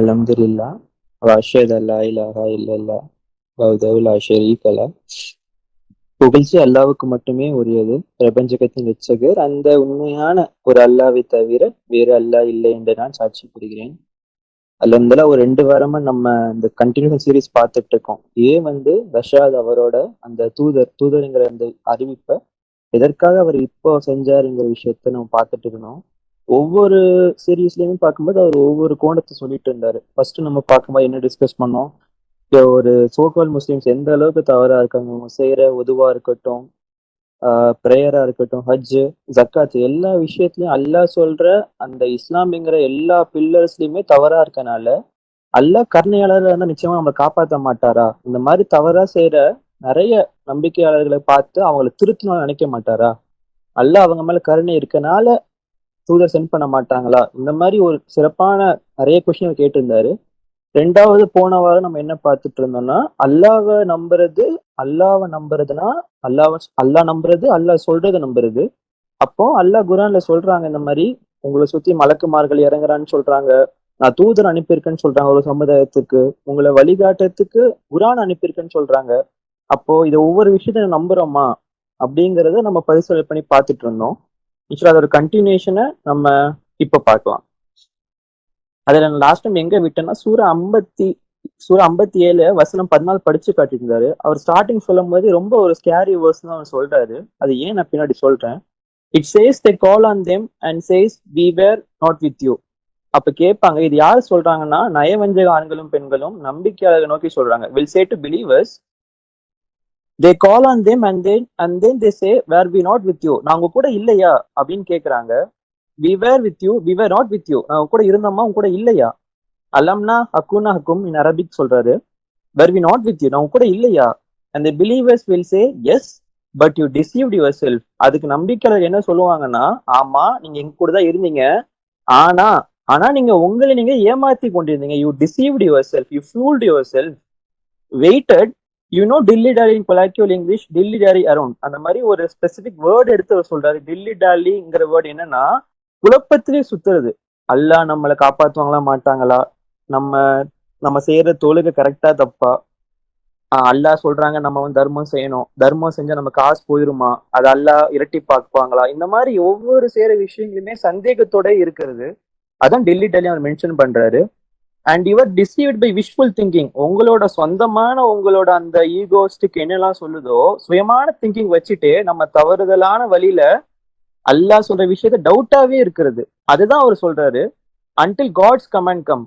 அல்ஹம்துலில்லாஹ் வ அஷ்ஹது அல்லா இலாஹா இல்லல்லாஹ் வஹ்தஹு லா ஷரீக லஹ். புகழ்ச்சி அல்லாஹ்வுக்கு மட்டுமே உரியது. பிரபஞ்சகத்தின் இரட்சகர் அந்த உண்மையான ஒரு அல்லாஹ்வை தவிர வேறு அல்லாஹ் இல்லை என்று நான் சாட்சி கூறுகிறேன். அல்ஹம்துலில்லாஹ் ஒரு 2 வாரமா நம்ம இந்த கண்டினியூஸ் சீரிஸ் பார்த்துட்டு இருக்கோம். ஏன் ரஷாத் அவரோட அந்த தூதருங்கிற அந்த அறிவிப்பை எதற்காக அவர் இப்போ செஞ்சாருங்கிற விஷயத்த நம்ம பார்த்துட்டு இருந்தோம். ஒவ்வொரு சீரீஸ்லயுமே பார்க்கும்போது அவர் ஒவ்வொரு கோணத்தை சொல்லிட்டு இருந்தாரு. ஃபர்ஸ்ட் நம்ம பார்க்கும்போது என்ன டிஸ்கஸ் பண்ணோம், இப்போ ஒரு சோகால் முஸ்லிம்ஸ் எந்த அளவுக்கு தவறா இருக்காங்க, அவங்க செய்யற உதுவா இருக்கட்டும், பிரேயரா இருக்கட்டும், ஹஜ், ஜக்காத், எல்லா விஷயத்துலயும் அல்லாஹ் சொல்ற அந்த இஸ்லாமிங்கிற எல்லா பில்லர்ஸ்லயுமே தவறா இருக்கனால அல்லாஹ் கருணையாளராக இருந்தா நிச்சயமா நம்மளை காப்பாற்ற மாட்டாரா? இந்த மாதிரி தவறா செய்யற நிறைய நம்பிக்கையாளர்களை பார்த்து அவங்களை திருத்தணும்னு நினைக்க மாட்டாரா? அல்லாஹ் அவங்க மேல கருணை இருக்கனால தூதர் சென்ட் பண்ண மாட்டாங்களா? இந்த மாதிரி ஒரு சிறப்பான நிறைய கொஸ்டின் கேட்டிருந்தாரு. ரெண்டாவது போன வாரம் நம்ம என்ன பார்த்துட்டு இருந்தோம்னா, அல்லாவை நம்புறதுனா அல்லாஹ் நம்புறது, அல்லாஹ் சொல்றதை நம்புறது. அப்போ அல்லாஹ் குரான்ல சொல்றாங்க, இந்த மாதிரி உங்களை சுத்தி மலக்குமார்கள் இறங்குறான்னு சொல்றாங்க, நான் தூதர் அனுப்பியிருக்கேன்னு சொல்றாங்க ஒரு சமுதாயத்துக்கு, உங்களை வழிகாட்டுறதுக்கு குரான் அனுப்பியிருக்கேன்னு சொல்றாங்க. அப்போ இதை ஒவ்வொரு விஷயத்த நம்புறோமா அப்படிங்கறத நம்ம பரிசீலனை பண்ணி பார்த்துட்டு இருந்தோம். அதோட ஒரு கண்டினியூஷனை நம்ம இப்ப பார்க்கலாம். அதுல நான் லாஸ்ட் டைம் எங்க விட்டேன்னா சூரா 57 வசனம் 14 படிச்சு காட்டியிருந்தாரு. அவர் ஸ்டார்டிங் சொல்லும் போது ரொம்ப ஒரு ஸ்கேரி வேர்ஸ் தான் அவர் சொல்றாரு. அது ஏன் நான் பின்னாடி சொல்றேன். It says they call on them and says we were not with you. அப்ப கேட்பாங்க, இது யார் சொல்றாங்கன்னா நயவஞ்சக ஆண்களும் பெண்களும் நம்பிக்கையாளர்கள் நோக்கி சொல்றாங்க. Will say to believers, they call on them and then they say were we not with you. நான் உங்க கூட இல்லையா அப்படின்னு கேக்குறாங்க. We were with you, we were not with you. நான் உங்க கூட இருந்தோமா, உங்க கூட இல்லையா? அலம்னா ஹக்குனா ஹக்கும் இன் அரபிக் சொல்றாரு. Were we not with you, நான் உங்க கூட இல்லையா? And the believers will say yes but you deceived yourself. அதுக்கு நம்பிக்கையாளர் என்ன சொல்லுவாங்கன்னா, ஆமா நீங்க எங்க கூட தான் இருந்தீங்க, ஆனா ஆனா நீங்க உங்களை நீங்க ஏமாத்தி கொண்டிருந்தீங்க. You deceived yourself, you fooled yourself, waited. Dilly dally in colloquial English, dilly dally around. அந்த மாதிரி ஒரு ஸ்பெசிபிக் வேர்டு எடுத்து அவர் சொல்றாரு. டில்லி டாலிங்கிற வேர்டு என்னன்னா குழப்பத்திலே சுத்துறது. அல்லாஹ் நம்மளை காப்பாத்துவாங்களா மாட்டாங்களா, நம்ம நம்ம செய்யற தொழுகை கரெக்டா தப்பா, அல்லாஹ் சொல்றாங்க நம்ம தர்மம் செய்யணும், தர்மம் செஞ்சா நம்ம காசு போயிருமா, அது அல்லாஹ் இரட்டி பார்ப்பாங்களா, இந்த மாதிரி ஒவ்வொரு செய்யற விஷயங்களுமே சந்தேகத்தோட இருக்கிறது. அதான் டெல்லி டாலி அவர் மென்ஷன் பண்றாரு. And your deceived by visual thinking. உங்களோட சொந்தமான உங்களோட அந்த ஈகோஸ்டிக் என்னெல்லாம் சொல்லுதோ சுயமான திங்கிங் வச்சுட்டு நம்ம தவறுதலான வழியில அல்லாஹ் சொல்ற விஷயத்த டவுட்டாவே இருக்கிறது. அதுதான் அவர் சொல்றாரு. Until God's command come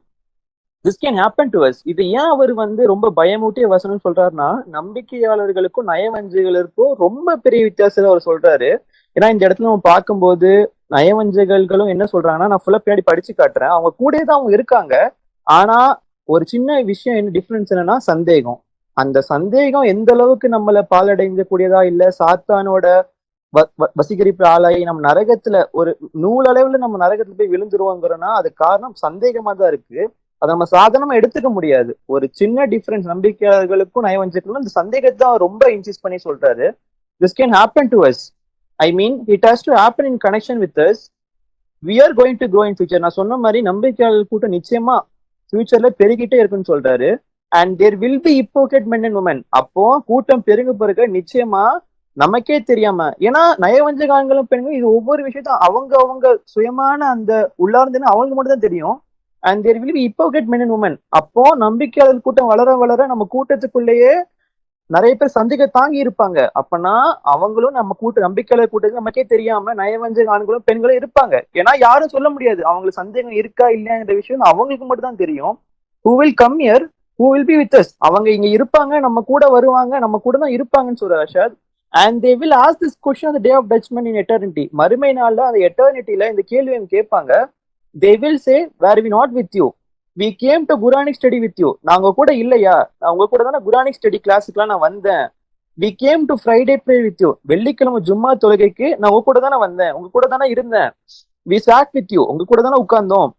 this can happen to us. இது ஏன் அவர் ரொம்ப பயமூட்டிய வசனம் சொல்றாருன்னா, நம்பிக்கையாளர்களுக்கும் நயவஞ்சகர்களுக்கும் ரொம்ப பெரிய வித்தியாசத்தை அவர் சொல்றாரு. ஏன்னா இந்த இடத்துல நம்ம பார்க்கும்போது நயவஞ்சகர்களும் என்ன சொல்றாங்கன்னா, நான் ஃபுல்லா பின்னாடி படிச்சு காட்டுறேன், அவங்க கூட தான் அவங்க இருக்காங்க. ஆனா ஒரு சின்ன விஷயம் என்ன டிஃபரன்ஸ் என்னன்னா சந்தேகம். அந்த சந்தேகம் எந்த அளவுக்கு நம்மள பாலடைஞ்ச கூடியதா இல்ல சாத்தானோட வசீகரிப்பு ஆளாகி நம்ம நரகத்துல ஒரு நூலளவுல நம்ம நரகத்துல போய் விழுந்துருவோங்கிறோம்னா அது காரணம் சந்தேகமா தான் இருக்கு. அதை நம்ம சாதாரணமா எடுத்துக்க முடியாது. ஒரு சின்ன டிஃபரன்ஸ் நம்பிக்கையாளர்களுக்கும் நயவஞ்சகர்களுக்கும் இந்த சந்தேகத்தை அவர் ரொம்ப இன்சிஸ்ட் பண்ணி சொல்றாரு. This can happen to us, I mean it has to happen in connection with us. We are going to grow in future. நான் சொன்ன மாதிரி நம்பிக்கையாளர் கூட்டம் நிச்சயமா ஃபியூச்சர்ல பெருகிட்டே இருக்குன்னு சொல்றாரு. And there will be hypocrite men and women. அப்போ கூட்டம் பெருங்க பிறகு நிச்சயமா நமக்கே தெரியாம, ஏன்னா நயவஞ்சக ஆண்களும் பெண்களும் இது ஒவ்வொரு விஷயத்தையும் அவங்க அவங்க சுயமான அந்த உள்ளார்ந்துன்னு அவங்களுக்கு மட்டும் தான் தெரியும். And there will be hypocrite men and women. அப்போ நம்பிக்கையாளர் கூட்டம் வளர வளர நம்ம கூட்டத்துக்குள்ளேயே நிறைய பேர் சந்தேக தாங்கி இருப்பாங்க. அப்பனா அவங்களும் நம்ம நம்பிக்கையாளர் கூட்டத்துக்கு நமக்கே தெரியாம நயவஞ்சக ஆண்களும் பெண்களும் இருப்பாங்க. ஏன்னா யாரும் சொல்ல முடியாது அவங்களுக்கு சந்தேகம் இருக்கா இல்லையாங்கிற விஷயம் அவங்களுக்கு மட்டும் தான் தெரியும். who will come here, who will be with us. அவங்க இங்க இருப்பாங்க, நம்ம கூட வருவாங்க, நம்ம கூட தான் இருப்பாங்கன்னு சொல்ற Rashad. and they will ask this question on the day of judgment in eternity. மறுமை நாள்ல அந்த எட்டர்னிட்டில இந்த கேள்வியை கேட்பாங்க. they will say were we not with you, we came to Quranic study with you. நாங்க கூட இல்லையா, நான் உங்க கூட தானே குரானிக் ஸ்டடி கிளாஸுக்குலாம் நான் வந்தேன். we came to Friday pray with you. வெள்ளிக்கிழமை ஜும்மா தொழுகைக்கு நான் உங்க கூட தானே வந்தேன், உங்க கூட தானே இருந்தேன். we sat with you, உங்க கூட தானே உட்கார்ந்தோம்.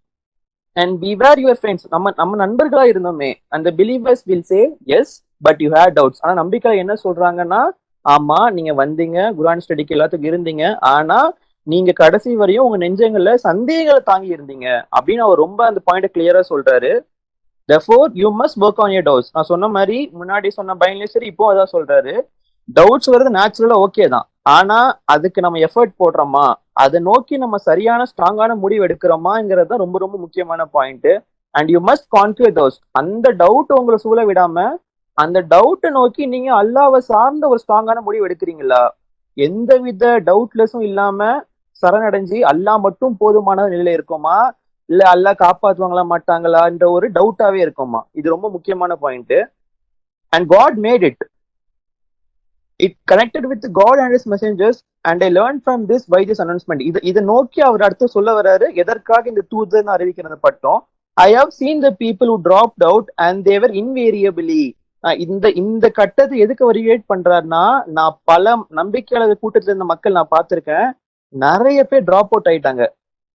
and we were your friends, நம்ம நண்பர்களா இருந்தோமே. and the believers will say yes but you had doubts. ஆனா நம்பிக்கையில என்ன சொல்றாங்கன்னா, ஆமா நீங்க வந்தீங்க குரான் ஸ்டடிக்கு எல்லாத்துக்கும் இருந்தீங்க, ஆனா நீங்க கடைசி வரையும் உங்க நெஞ்சங்கள்ல சந்தேகங்களை தாங்கி இருந்தீங்க அப்படின்னு அவர் ரொம்ப அந்த பாயிண்ட் கிளியரா சொல்றாரு. therefore you must work on your doubts. நான் சொன்ன மாதிரி முன்னாடி சொன்ன பயன்லயும் சரி இப்போ அதான் சொல்றாரு, டவுட்ஸ் வருது நேச்சுரலா ஓகே தான், ஆனா அதுக்கு நம்ம எஃபர்ட் போடுறோமா, அதை நோக்கி நம்ம சரியான ஸ்ட்ராங்கான முடிவு எடுக்கிறோமாங்கிறது தான் ரொம்ப ரொம்ப முக்கியமான point. And you must conquer those. அந்த டவுட் உங்களை சூழ விடாம அந்த டவுட்டை நோக்கி நீங்க அல்லாவை சார்ந்த ஒரு ஸ்ட்ராங்கான முடிவு எடுக்கிறீங்களா, எந்த வித டவுட்லெஸும் இல்லாம சரணடைஞ்சு அல்லா மட்டும் போதுமான நிலையில இருக்கோமா, இல்ல அல்லா காப்பாத்துவாங்களா மாட்டாங்களான்ற ஒரு டவுட்டாவே இருக்குமா. இது ரொம்ப முக்கியமான point. And God made it, it connected with God and his messengers and I learn from this by this announcement. இதை நோக்கி அவர் அடுத்து சொல்ல வர்றாரு, எதற்காக இந்த தூதர்னு அறிவிக்கிறது பட்டம். I have seen the people who dropped out and they were invariably. இந்த இந்த கட்டத்தை எதுக்கு அவர் ரிலேட் பண்றாருன்னா, நான் பல நம்பிக்கையாளர் கூட்டத்துல இருந்த மக்கள் நான் பார்த்திருக்கேன், நிறைய பேர் டிராப் அவுட் ஆயிட்டாங்க.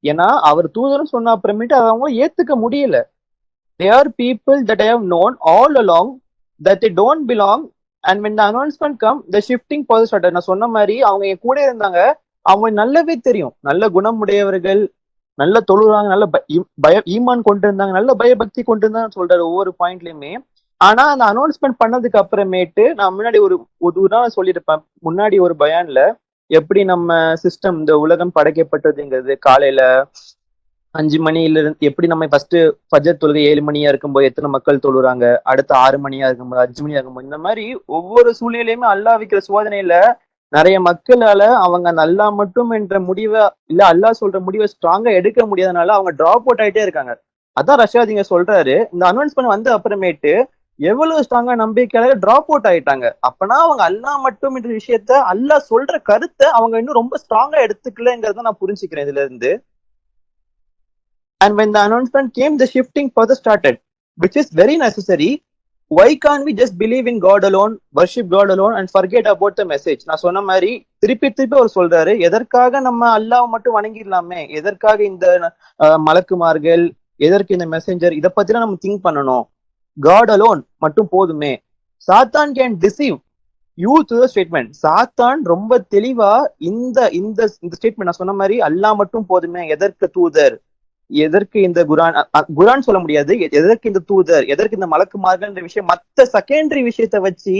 ஏன்னா அவர் தூதர்னு சொன்ன அப்புறமேட்டு அதை அவங்க ஏத்துக்க முடியல. They are people that I have known all along that they don't belong, and when the announcement come the shifting process started. நான் சொன்ன மாதிரி அவங்க என் கூட இருந்தாங்க, அவங்க நல்லாவே தெரியும், நல்ல குணமுடையவர்கள், நல்ல தொழுறாங்க, நல்ல ஈமான் கொண்டு இருந்தாங்க, நல்ல பயபக்தி கொண்டு இருந்தாங்க சொல்றாரு ஒவ்வொரு பாயிண்ட்லயுமே. ஆனா அந்த அனௌன்ஸ்மெண்ட் பண்ணதுக்கு அப்புறமேட்டு நான் முன்னாடி ஒரு உதாரணம் சொல்லியிருப்பேன், முன்னாடி ஒரு பயான்ல எப்படி நம்ம சிஸ்டம் இந்த உலகம் படைக்கப்பட்டதுங்கிறது, காலையில 5 மணில இருந்து எப்படி நம்ம ஃபர்ஸ்ட் ஃபஜர் தொழுகை 7 மணியா இருக்கும்போது எத்தனை மக்கள் தொழுறாங்க, அடுத்து 6 மணியா இருக்கும்போது 5 மணியா இருக்கும்போது, இந்த மாதிரி ஒவ்வொரு சூழ்நிலையுமே அல்லாஹ் வைக்கிற சோதனையில நிறைய மக்களால அவங்க நல்லா மட்டும் என்ற முடிவை இல்ல அல்லாஹ் சொல்ற முடிவை ஸ்ட்ராங்கா எடுக்க முடியாதனால அவங்க டிராப் அவுட் ஆயிட்டே இருக்காங்க. அதான் ரஷாத் இங்க சொல்றாரு, இந்த அனௌன்ஸ்மெண்ட் வந்து அப்புறமேட்டு எவ்வளவு ஸ்ட்ராங்கா நம்பிக்கையால டிராப் அவுட் ஆயிட்டாங்க. அப்பனா அவங்க அல்லாஹ் மட்டும் என்ற விஷயத்த, அல்லாஹ் சொல்ற கருத்தை அவங்க இன்னும் ரொம்ப ஸ்ட்ராங்கா எடுத்துக்கலங்கிறத நான் புரிஞ்சுக்கிறேன் இதுல இருந்து. And when the announcement came, the shifting further started, which is very necessary. Why can't we just believe in God alone, worship God alone and forget about the message? நான் சொன்ன மாதிரி திருப்பி திருப்பி அவர் சொல்றாரு, எதற்காக நம்ம அல்லாஹ் மட்டும் வணங்கிடலாமே, எதற்காக இந்த மலக்குமார்கள், எதற்கு இந்த மெசேஞ்சர், இதை பத்திலாம் நம்ம திங்க் பண்ணணும், God alone மட்டும் போதுமே. சாத்தான் can deceive you through the statement. சாத்தான் ரொம்ப தெளிவா இந்த இந்த ஸ்டேட்மெண்ட் நான் சொன்ன மாதிரி அல்லாஹ் மட்டும் போதுமே, எதற்கு தூதர், எதற்கு இந்த குரான் சொல்ல முடியாது, எதற்கு இந்த தூதர், எதற்கு இந்த மலக்குமார்கள் விஷயம், மத்த செகண்டரி விஷயத்த வச்சு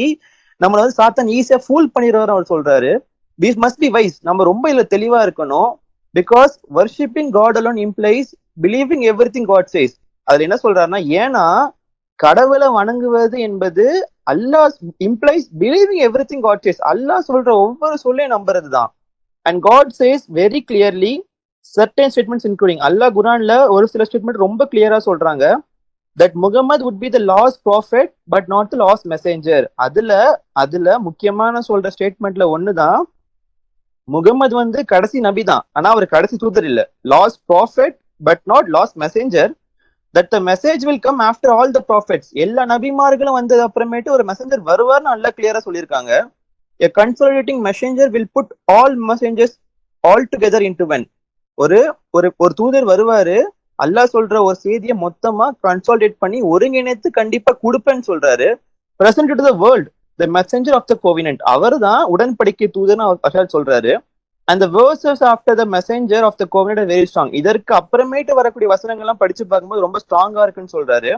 நம்மள வந்து சாத்தான் ஈஸியா ஃபூல் பண்ணிடுவார் அவர் சொல்றாரு. we must be wise, நம்ம ரொம்ப இதுல தெளிவா இருக்கணும். Because worshipping God alone implies believing everything God says. அதுல என்ன சொல்றாருன்னா, ஏன்னா கடவுளை வணங்குவது என்பது Allah implies believing everything God says, Allah சொல்ற ஒவ்வொரு சொல்லையும் நம்புறது தான். And God says very clearly certain statements including, Allah குரான்ல ஒரு சில ஸ்டேட்மெண்ட் ரொம்ப கிளியரா சொல்றாங்க, that Muhammad would be the last prophet but not the last messenger. அதுல முக்கியமான சொல்ற ஸ்டேட்மெண்ட்ல ஒண்ணுதான், முகமது வந்து கடைசி நபி தான், ஆனா அவர் கடைசி தூதர் இல்ல. Last prophet but not last messenger, that the message will come after all the prophets. எல்லா நபிமார்களும் வந்தது அப்புறமேட்டு ஒரு மெசேஞ்சர் வருவார்னு நல்லா கிளியரா சொல்லியிருக்காங்க. a consolidating messenger will put all messengers all together into one. ஒரு ஒரு தூதர் வருவாரு, அல்லாஹ் சொல்ற ஒரு செய்தியை மொத்தமா கன்சாலிடேட் பண்ணி ஒருங்கிணைத்து கண்டிப்பா கொடுப்பேன்னு சொல்றாரு. Present to the world the messenger of the covenant, அவர் தான் உடன்படிக்கை தூதர்னு அவர் சொல்றாரு. And the verses after the messenger of the covenant are very strong. இதற்கு அப்புறமேட்டு வரக்கூடிய வசனங்கள்லாம் படிச்சு பார்க்கும்போது ரொம்ப ஸ்ட்ராங்கா இருக்குன்னு சொல்றாரு.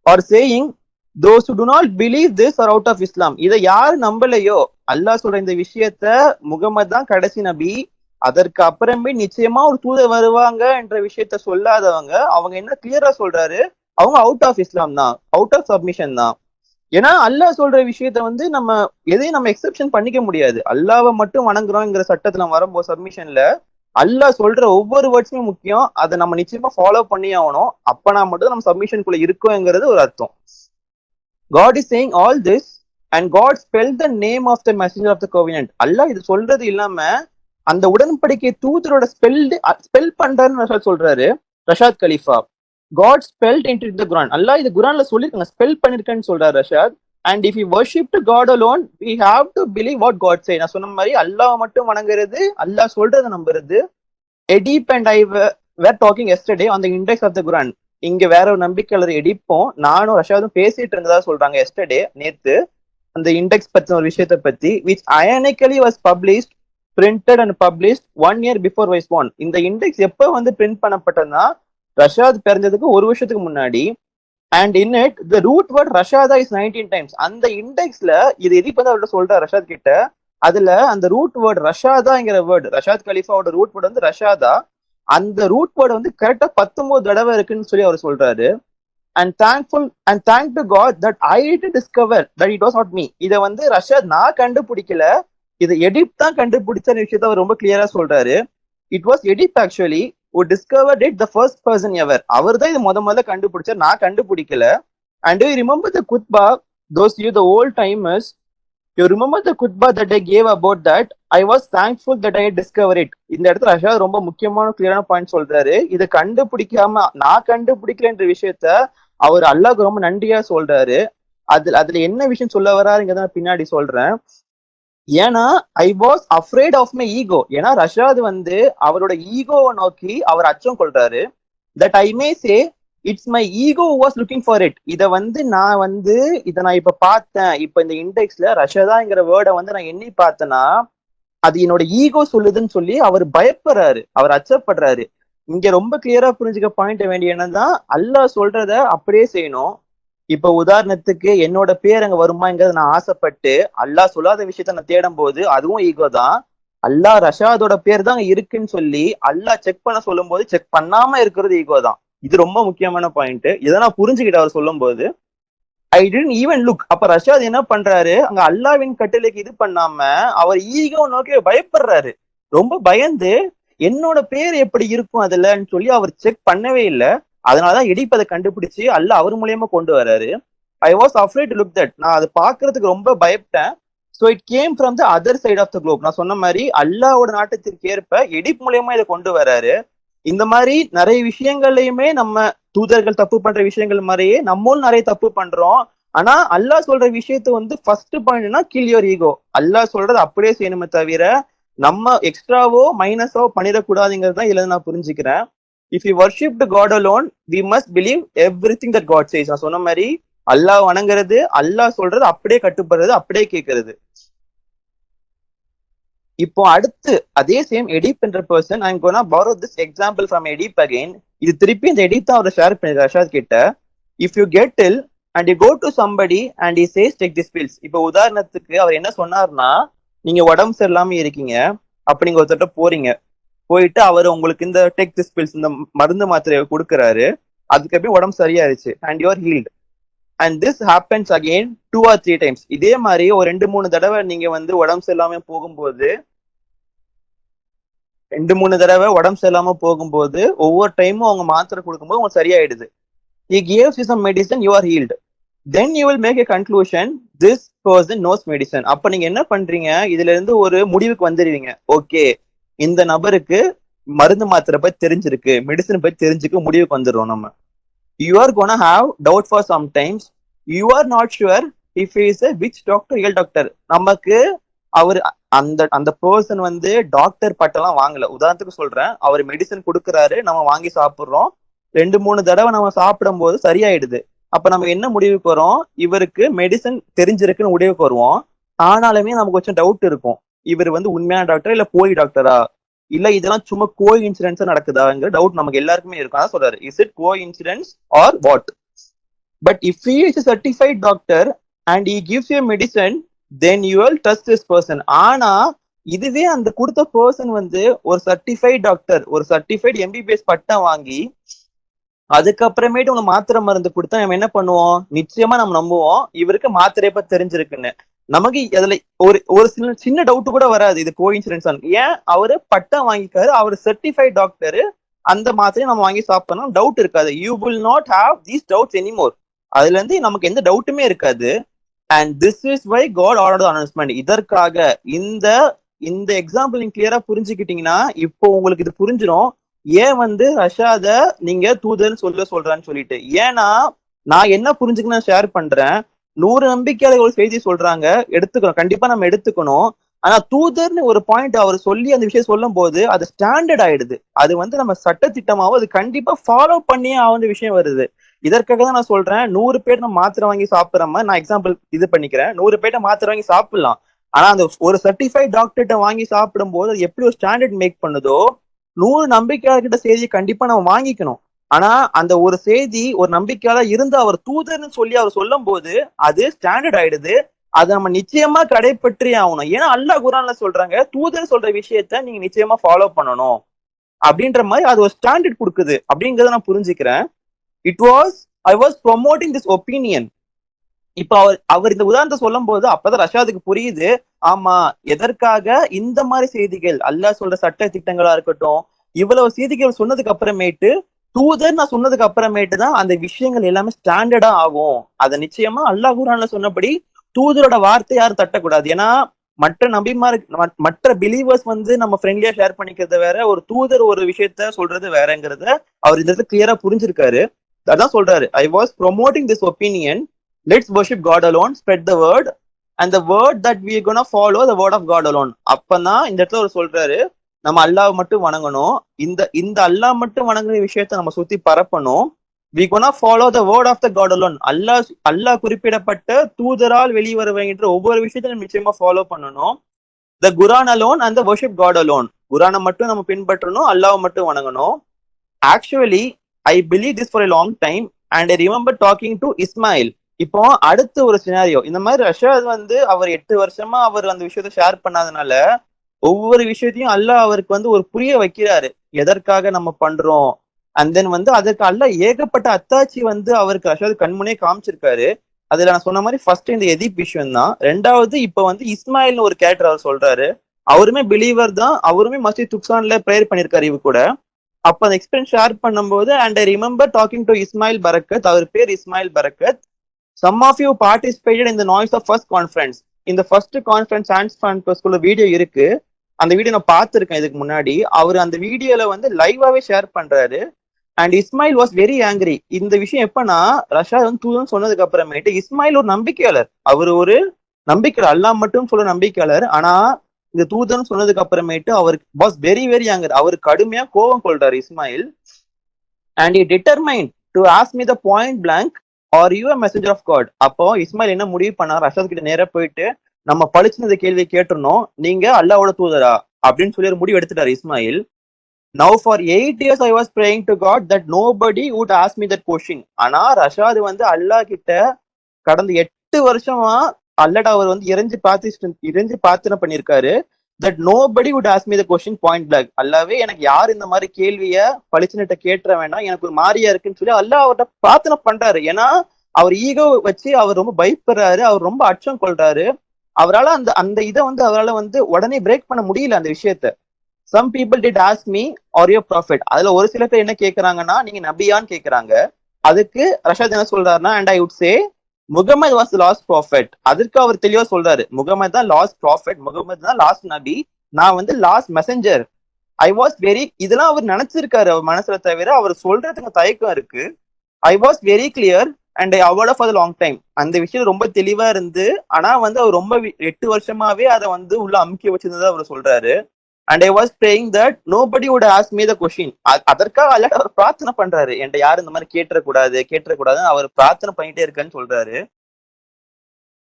Are saying those who do not believe this are out of Islam. இதை யாரு நம்பலையோ, அல்லாஹ் சொல்ற இந்த விஷயத்த முகமது தான் கடைசி நபி, அதற்கு அப்புறமே நிச்சயமா ஒரு தூதர் வருவாங்க என்ற விஷயத்த சொல்லாதவங்க, அவங்க என்ன கிளியரா சொல்றாரு, அவங்க அவுட் ஆஃப் இஸ்லாம் தான், அவுட் ஆஃப் சப்மிஷன் தான். ஏன்னா அல்லாஹ் சொல்ற விஷயத்த வந்து நம்ம எதையும் நம்ம எக்ஸெப்ஷன் பண்ணிக்க முடியாது. அல்லாவை மட்டும் வணங்குறோங்கிற சட்டத்துல வரும்போது சப்மிஷன்ல அல்லாஹ் சொல்ற ஒவ்வொரு வேர்ட்ஸுமே முக்கியம், அதை நம்ம நிச்சயமா ஃபாலோ பண்ணி ஆகணும். அப்பனா மட்டும் நம்ம சப்மிஷனுக்குள்ள இருக்கோங்கிறது ஒரு அர்த்தம். God is saying all this and God spelled the name of the messenger of the covenant. அல்லாஹ் இது சொல்றது இல்லாம அந்த உடன்படிக்கை தூதரோட ஸ்பெல் பண்றாருன்னு சொல்றாரு Rashad Khalifa. God spelled into the Quran. Allah இது குரான்ல சொல்லிருக்காங்க, ஸ்பெல் பண்ணிருக்கேன்னு சொல்றாரு Rashad. And if you worship to God alone we have to believe what God say. நான் சொன்ன மாதிரி அல்லாஹ் மட்டும் வணங்குறது, அல்லாஹ் சொல்றதை நம்புறது. Edip and I were talking yesterday on the index of the Quran. இங்க வேற ஒரு நம்பிக்கையாளர் எடிப்பும் நானும் ரஷாதும் பேசிட்டு இருந்ததா சொல்றாங்க எஸ்டர்டே, நேத்து, அந்த இண்டெக்ஸ் பத்தி ஒரு விஷயத்தை பத்தி, which ironically was published, printed and published 1 year before I was born. இந்த இண்டெக்ஸ் எப்ப வந்து பிரிண்ட் பண்ணப்பட்டதுன்னா ரஷாத் பிறந்ததுக்கு 1 வருஷத்துக்கு முன்னாடி. And in it the root word Rashada is 19 times. அந்த இண்டெக்ஸ்ல இது எதிர்ப்பு வந்து அவர்கிட்ட சொல்றாரு ரஷாத் கிட்ட. அதுல அந்த ரூட் வேர்ட் ரஷாதாங்கிற வேர்டு, ரஷாத் கலீஃபாவோட ரூட் வேர்டு வந்து ரஷாதா. அந்த ரூட் வேர்டு வந்து கரெக்டா 19 தடவை இருக்குன்னு சொல்லி அவர் சொல்றாரு. And thankful and thank to God that I did discover that it was not me. இதை வந்து ரஷாத் நான் கண்டுபிடிக்கல, இதை எடிப் தான் கண்டுபிடிச்ச விஷயத்த அவர் ரொம்ப கிளியரா சொல்றாரு. It was Edip actually who discovered it the first person ever. அவர் தான் இது முதல்ல கண்டுபிடிச்சார், நான் கண்டுபிடிக்கல. And do you remember the khutbah, those you the old timers, you remember the khutbah that I gave about that I was thankful that I discovered it. இந்த இடத்துல Rashad ரொம்ப முக்கியமான கிளியரான பாயிண்ட் சொல்றாரு. இதை கண்டுபிடிக்காம நான் கண்டுபிடிக்கலன்ற விஷயத்த அவர் அல்லாஹ்க்கு ரொம்ப நன்றியா சொல்றாரு. அதுல என்ன விஷயம் சொல்ல வராருங்கிறத நான் பின்னாடி சொல்றேன். ஏன்னா I was afraid of my ego. ஏன்னா ரஷாத் வந்து அவரோட ஈகோவை நோக்கி அவர் அச்சம் கொள்றாரு. That I may say it's my ego was looking for it. இதை வந்து நான் இப்ப பார்த்தேன். இப்ப இந்த இண்டெக்ஸ்ல ரஷாதாங்கிற வேர்டை வந்து நான் எண்ணி பார்த்தேன்னா அது என்னோட ஈகோ சொல்லுதுன்னு சொல்லி அவர் பயப்படுறாரு, அவர் அச்சப்படுறாரு. இங்க ரொம்ப கிளியரா புரிஞ்சுக்க பாயிண்ட் வேண்டிய என்னதான், அல்லாஹ் சொல்றத அப்படியே செய்யணும். இப்ப உதாரணத்துக்கு என்னோட பேர் அங்க வருமாங்கிறத நான் ஆசைப்பட்டு அல்லாஹ் சொல்லாத விஷயத்த நான் தேடும் போது அதுவும் ஈகோ தான். அல்லாஹ் ரஷாதோட பேர் தான் இருக்குன்னு சொல்லி அல்லாஹ் செக் பண்ண சொல்லும் போது செக் பண்ணாம இருக்கிறது ஈகோ தான். இது ரொம்ப முக்கியமான பாயிண்ட். இதை நான் புரிஞ்சுக்கிட்டு அவர் சொல்லும் போது ஐ டிடன்ட் ஈவன் லுக். அப்ப ரஷாத் என்ன பண்றாரு, அங்க அல்லாவின் கட்டளைக்கு இது பண்ணாம அவர் ஈகோ நோக்கி பயப்படுறாரு. ரொம்ப பயந்து என்னோட பேர் எப்படி இருக்கும் அதுலன்னு சொல்லி அவர் செக் பண்ணவே இல்லை. அதனாலதான் எடிப் அதை கண்டுபிடிச்சு அல்ல அவர் மூலியமா கொண்டு வர்றாரு. I was afraid to look that. நான் அதை பாக்குறதுக்கு ரொம்ப பயப்பட்டேன். So it came from the other side of the globe. நான் சொன்ன மாதிரி அல்லாவோட நாட்டத்திற்கு ஏற்ப எடிப் மூலியமா இதை கொண்டு வர்றாரு. இந்த மாதிரி நிறைய விஷயங்கள்லயுமே நம்ம தூதர்கள் தப்பு பண்ற விஷயங்கள் மாதிரியே நம்மளும் நிறைய தப்பு பண்றோம். ஆனா அல்லாஹ் சொல்ற விஷயத்த வந்து ஃபர்ஸ்ட் பாயிண்ட்னா கில் யுவர் ஈகோ. அல்லாஹ் சொல்றது அப்படியே செய்யணுமே தவிர நம்ம எக்ஸ்ட்ராவோ மைனஸோ பண்ணிடக்கூடாதுங்கிறது தான் இதுல நான் புரிஞ்சுக்கிறேன். If we worship the God alone, we must believe everything that God says. நான் சொன்ன மாதிரி அல்லாஹ் வணங்குறது, அல்லாஹ் சொல்றது அப்படியே கட்டுப்படுறது, அப்படியே கேட்கறது. இப்போ அடுத்து அதே சேம் எடிப் என்ற person, I am gonna borrow this example from Edip again. இது திருப்பி இந்த எடிப் தான் அவரை ஷேர் பண்ணி ரஷாத் கிட்ட. If you get ill and you go to somebody and he says take this pills. இப்போ உதாரணத்துக்கு அவர் என்ன சொன்னார்னா, நீங்க உடம்பு சரியில்லாம இருக்கீங்க, அப்ப நீங்க ஒருத்தட்ட போறீங்க, போயிட்டு அவர் உங்களுக்கு இந்த டேக் திஸ் பில்ஸ் இந்த மருந்து மாத்திரையை கொடுக்குறாரு, அதுக்கப்புறம் உடம்பு சரியாயிருச்சு and you're healed. And this happens again 2 or 3 times. இதே மாதிரி ஒரு 2-3 தடவை நீங்க வந்து உடம்பு சரியில்லாம போகும்போது 2-3 தடவை உடம்பு சரியில்லாம போகும்போது ஒவ்வொரு டைமும் அவங்க மாத்திரை கொடுக்கும்போது உங்களுக்கு சரியாயிடுது. He gives you some medicine, you are healed. Then you will make a conclusion, this person knows medicine. அப்ப நீங்க என்ன பண்றீங்க, இதுல இருந்து ஒரு முடிவுக்கு வந்துருவீங்க. ஓகே, இந்த நபருக்கு மருந்து மாத்திரை பத்தி தெரிஞ்சிருக்கு, மெடிசன் பத்தி தெரிஞ்சுக்க முடிவுக்கு வந்துடுறோம் நம்ம. You are gonna have doubt for some times. You are not sure if is which doctor real doctor. நமக்கு அவர் அந்த பர்சன் வந்து டாக்டர் பட்டெல்லாம் வாங்கல. உதாரணத்துக்கு சொல்றேன், அவர் மெடிசன் கொடுக்குறாரு, நம்ம வாங்கி சாப்பிடுறோம், 2-3 தடவை நம்ம சாப்பிடும் போது சரியாயிடுது. அப்ப நம்ம என்ன முடிவுக்கு வரோம், இவருக்கு மெடிசன் தெரிஞ்சிருக்குன்னு முடிவுக்கு வருவோம். ஆனாலுமே நமக்கு கொஞ்சம் டவுட் இருக்கும், இவர் வந்து உண்மையான டாக்டரா இல்ல போலி டாக்டரா, இல்ல இதெல்லாம் சும்மா கோ இன்சிடென்ட்ஸா நடக்குதாங்கிற டவுட் நமக்கு எல்லாருக்குமே இருக்கும். அதான் சொல்றாரு, is it coincidence or what. But if he is certified doctor and he gives you medicine, then you will trust this person. ஆனா இதுவே அந்த கொடுத்த பர்சன் வந்து ஒரு சர்டிஃபைட் டாக்டர், ஒரு சர்டிஃபைட் எம்பிபிஎஸ் பட்டம் வாங்கி அதுக்கப்புறமேட்டு உங்க மாத்திரை மருந்து கொடுத்தா நம்ம என்ன பண்ணுவோம், நிச்சயமா நம்ம நம்புவோம் இவருக்கு மாத்திரை பத்தி தெரிஞ்சிருக்குன்னு. நமக்கு அதுல ஒரு சின்ன டவுட் கூட வராது, இது கோ இன்சிடென்ஸ். ஏன், அவரு பட்டம் வாங்கிக்காரு, அவர் சர்டிஃபைட் டாக்டர், அந்த மாத்திரையை நம்ம வாங்கி சாப்பிடணும், டவுட் இருக்காது. You will not have these doubts anymore. அதுல இருந்து நமக்கு எந்த டவுட்டுமே இருக்காது. And this is why God ordered announcement. இதற்காக இந்த எக்ஸாம்பிள் நீங்க கிளியரா புரிஞ்சுக்கிட்டீங்கன்னா இப்போ உங்களுக்கு இது புரிஞ்சிடும் ஏன் வந்து ரஷாத நீங்க தூதர்னு சொல்றான்னு சொல்லிட்டு. ஏன்னா நான் என்ன புரிஞ்சுக்கணும் ஷேர் பண்றேன். 100 நம்பிக்கையாளர்கள் ஒரு செய்தி சொல்றாங்க, எடுத்துக்கணும், கண்டிப்பா நம்ம எடுத்துக்கணும். ஆனா தூதர்னு ஒரு பாயிண்ட் அவர் சொல்லி அந்த விஷயம் சொல்லும் போது அது ஸ்டாண்டர்ட் ஆயிடுது. அது வந்து நம்ம சட்டத்திட்டமாவும் அது கண்டிப்பா ஃபாலோ பண்ணியே ஆகுற விஷயம் வருது. இதற்காக தான் நான் சொல்றேன், 100 பேர் நம்ம மாத்திரை வாங்கி சாப்பிடுற மாதிரி, நான் எக்ஸாம்பிள் இது பண்ணிக்கிறேன், 100 பேர்ட்ட மாத்திரை வாங்கி சாப்பிடலாம். ஆனா அந்த ஒரு சர்டிஃபைட் டாக்டர்கிட்ட வாங்கி சாப்பிடும் போது அது எப்படி ஒரு ஸ்டாண்டர்ட் மேக் பண்ணுதோ 100 நம்பிக்கையாளர்கிட்ட செய்தியை கண்டிப்பா நம்ம வாங்கிக்கணும். ஆனா அந்த ஒரு செய்தி ஒரு நம்பிக்கையால இருந்து அவர் தூதர்னு சொல்லி அவர் சொல்லும் போது அது ஸ்டாண்டர்ட் ஆயிடுது. அதை நம்ம நிச்சயமா கடைபற்றி ஆகணும். ஏன்னா அல்லாஹ் குரான்ல சொல்றாங்க, தூதர் சொல்ற விஷயத்த நீங்க நிச்சயமா ஃபாலோ பண்ணணும் அப்படின்ற மாதிரி அது ஒரு ஸ்டாண்டர்ட் கொடுக்குது அப்படிங்கறத நான் புரிஞ்சுக்கிறேன். It was I was promoting this opinion. இப்ப அவர் அவர் இந்த உதாரணத்தை சொல்லும் போது அப்பதான் ரஷாதுக்கு புரியுது, ஆமா எதற்காக இந்த மாதிரி செய்திகள் அல்லாஹ் சொல்ற சட்ட திட்டங்களா இருக்கட்டும், இவ்வளவு செய்திகள் சொன்னதுக்கு அப்புறமேட்டு தூதர் நான் சொன்னதுக்கு அப்புறமேட்டு தான் அந்த விஷயங்கள் எல்லாமே ஸ்டாண்டர்டா ஆகும். அதை நிச்சயமா அல்லாஹ் குர்ஆன்ல சொன்னபடி தூதரோட வார்த்தை யாரும் தட்டக்கூடாது. ஏன்னா மற்ற நபிமார் மற்ற பிலீவர்ஸ் வந்து நம்ம ஃப்ரெண்ட்லியா ஷேர் பண்ணிக்கிறது வேற, ஒரு தூதர் ஒரு விஷயத்த சொல்றது வேறங்கிறத அவர் இந்த இடத்துல கிளியரா புரிஞ்சிருக்காரு. அதான் சொல்றாரு, I was promoting this opinion, let's worship God alone, spread the word and the word that we gonna follow the word of God alone. அப்பதான் இந்த இடத்துல அவர் சொல்றாரு, நம்ம அல்லாஹ் மட்டும் வணங்கணும், இந்த இந்த அல்லாஹ் மட்டும் வணங்குற விஷயத்த நம்ம சுத்தி பரப்பணும். We gonna follow the word of the God alone. Allah குறிப்பிடப்பட்ட தூதரால் வெளிவருகின்ற ஒவ்வொரு விஷயத்தையும் நம்ம நிச்சயமா ஃபாலோ பண்ணணும். The Quran alone and the worship God alone. குரானை மட்டும் நம்ம பின்பற்றணும், அல்லாஹ் மட்டும் வணங்கணும். Actually I believe this for a long time and I remember talking to Ismail. இப்போ அடுத்த ஒரு சினாரியோ, இந்த மாதிரி ரஷாத் வந்து அவர் 8 வருஷமா அவர் அந்த விஷயத்த ஷேர் பண்ணாதனால ஒவ்வொரு விஷயத்தையும் அல்லாஹ் அவருக்கு வந்து ஒரு புரிய வைக்கிறாரு, எதற்காக நம்ம பண்றோம். அண்ட் தென் வந்து அதற்கு அல்லாஹ் ஏகப்பட்ட அத்தாட்சி வந்து அவருக்கு ரஷாத் கண்முனே காமிச்சிருக்காரு. அதுல நான் சொன்ன மாதிரி ஃபர்ஸ்ட் இந்த எதிப் விஷயம் தான். ரெண்டாவது இப்ப வந்து இஸ்மாயில்னு ஒரு கேரக்டர் அவர் சொல்றாரு, அவருமே பிலீவர் தான், அவருமே மஸ்ஜித் துக்சான்ல ப்ரேயர் பண்ணிருக்காரு இவ கூட. அப்ப அந்த எக்ஸ்பீரியன்ஸ் ஷேர் பண்ணும்போது and I remember talking to Ismail Barakat, அவர் பேர் Ismail Barakat. Some of you participated in the noise of first conference. இந்த ஃபர்ஸ்ட் கான்ஃபரன்ஸ் சான்ஸ் ஃபிரான்சிஸ்கோல வீடியோ இருக்கு, அந்த வீடியோ நான் பார்த்திருக்கேன் இதுக்கு முன்னாடி. அவர் அந்த வீடியோல வந்து லைவாவே ஷேர் பண்றாரு. And Ismail was very angry. இந்த விஷயம் எப்பனா ரஷாத் வந்து தூதன் சொன்னதுக்கு அப்புறமேட்டு இஸ்மாயில் ஒரு நம்பிக்கையாளர், அவர் ஒரு நம்பிக்கையாளர், அல்லாஹ் மட்டும் சொல்ல நம்பிக்கையாளர். ஆனா இந்த தூதன் சொன்னதுக்கு அப்புறமேட்டு அவர் வாஸ் வெரி வெரி ஆங்கர், அவர் கடுமையா கோபம் கொள்றாரு Ismail. And he determined to ask me the point blank, are you a messenger of God. அப்போ இஸ்மாயில் என்ன முடிவு பண்ணார், ரஷாத் கிட்ட நேரா போயிட்டு நம்ம பளிச்சுனது கேள்வி கேட்டுருந்தோம், நீங்க அல்லாஹ்வோட தூதரா அப்படின்னு சொல்லி ஒரு முடிவு எடுத்துட்டாரு Ismail. Now for 8 years I was praying to God that nobody would ask me that question. ஆனா ரஷாத் வந்து அல்லாஹ் கிட்ட கடந்த 8 வருஷமா அல்லாஹ் அவர் வந்து இறைஞ்சு பிரார்த்தனை பண்ணிருக்காரு, that nobody would ask me the question point blank. அல்லாவே எனக்கு யார் இந்த மாதிரி கேள்விய பளிச்சுன்னுட்ட கேட்டுற வேண்டாம், எனக்கு ஒரு மாதிரியா இருக்குன்னு சொல்லி அல்லாஹ் அவர்கிட்ட பிரார்த்தனை பண்றாரு. ஏன்னா அவர் ஈகோ வச்சு அவர் ரொம்ப பயப்படுறாரு, அவர் ரொம்ப அச்சம் கொள்றாரு. அவரால் அந்த அந்த இதை வந்து அவரால் வந்து உடனே பிரேக் பண்ண முடியல அந்த விஷயத்த. Some people did ask me are you prophet. அதுல ஒரு சில பேர் என்ன கேட்கறாங்கன்னா, நீங்க நபியான்னு கேட்கறாங்க. அதுக்கு ரஷாத் என்ன சொல்றாருன்னா, and I would say Muhammad was last prophet. அதற்கு அவர் தெளிவா சொல்றாரு, முகமது தான் லாஸ்ட் ப்ராஃபிட், முகமது தான் லாஸ்ட் நபி, நான் வந்து last messenger. I was very, இதெல்லாம் அவர் நினைச்சிருக்காரு அவர் மனசுல, தவிர அவர் சொல்றதுக்கு தயக்கம் இருக்கு. I was very clear and I avoid for the long time. அந்த விஷயம் ரொம்ப தெளிவா இருந்து, ஆனா வந்து அவர் ரொம்ப 8 வருஷமாவே அதை வந்து உள்ள அமுக்கி வச்சிருந்ததை அவர் சொல்றாரு. And I was praying that nobody would ask me the question. அதற்காக அல்லாஹ் அவர் பிரார்த்தனை பண்றாரு, என்கிட்ட யாரும் இந்த மாதிரி கேட்டக்கூடாது அவர் பிரார்த்தனை பண்ணிட்டே இருக்கான்னு சொல்றாரு.